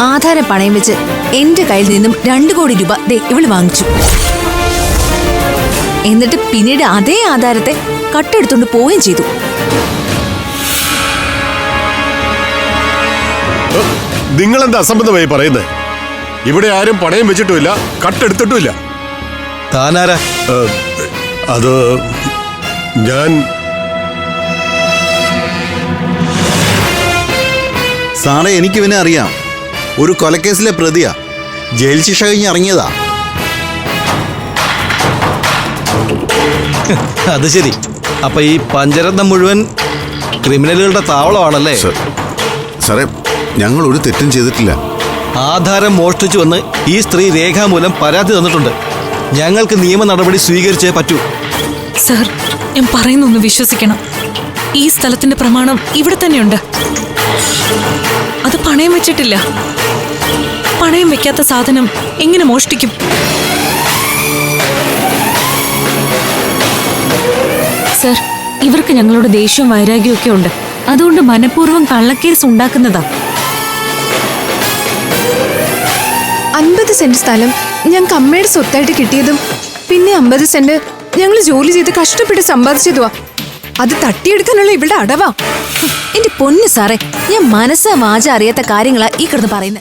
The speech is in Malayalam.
ആധാരം പണയം വെച്ച് എന്റെ കയ്യിൽ നിന്നും 2 കോടി രൂപ ഇവള് വാങ്ങിച്ചു. എന്നിട്ട് പിന്നീട് അതേ ആധാരത്തെ കട്ടെടുത്തോണ്ട് പോവുകയും ചെയ്തു. നിങ്ങളെന്താ അസംബന്ധമായി പറയുന്നത്? ഇവിടെ ആരും പണയം വെച്ചിട്ടുമില്ല, കട്ടെടുത്തിട്ടുമില്ല. താനാരാ? അത് ഞാൻ. സാറേ, എനിക്കിവനെ അറിയാം. ഒരു കൊലക്കേസിലെ പ്രതിയാ. ജയിൽ ശിക്ഷ കഴിഞ്ഞ് ഇറങ്ങിയതാ. അത് ശരി. അപ്പൊ ഈ പഞ്ചരത്നം മുഴുവൻ ക്രിമിനലുകളുടെ താവളമാണല്ലേ? സാറേ, ഞങ്ങൾ ഒരു തെറ്റും ചെയ്തിട്ടില്ല. ആധാരം മോഷ്ടിച്ചു വന്ന് ഈ സ്ത്രീ രേഖാമൂലം പരാതി തന്നിട്ടുണ്ട്. ഞങ്ങൾക്ക് നിയമ നടപടി സ്വീകരിച്ചേ പറ്റൂ. സർ, ഞാൻ പറയുന്നൊന്ന് വിശ്വസിക്കണം. ഈ സ്ഥലത്തിന്റെ പ്രമാണം ഇവിടെ തന്നെയുണ്ട്. അത് പണയം വെച്ചിട്ടില്ല. പണയം വെക്കാത്ത സാധനം എങ്ങനെ മോഷ്ടിക്കും? സർ, ഇവർക്ക് ഞങ്ങളുടെ ദേഷ്യവും വൈരാഗ്യവും ഒക്കെ ഉണ്ട്. അതുകൊണ്ട് മനഃപൂർവ്വം കള്ളക്കേസ് ഉണ്ടാക്കുന്നതാ. 50 സെന്റ് സ്ഥലം ഞങ്ങൾക്ക് അമ്മയുടെ സ്വത്തായിട്ട് കിട്ടിയതും പിന്നെ 50 സെന്റ് ഞങ്ങൾ ജോലി ചെയ്ത് കഷ്ടപ്പെട്ട് സമ്പാദിച്ചതുവാ. അത് തട്ടിയെടുക്കാനുള്ള ഇവിടെ അടവാ. എന്റെ പൊന്നു സാറേ, ഞാൻ മനസ്സാ വാച അറിയാത്ത കാര്യങ്ങളാ ഈ കിടന്ന് പറയുന്നത്.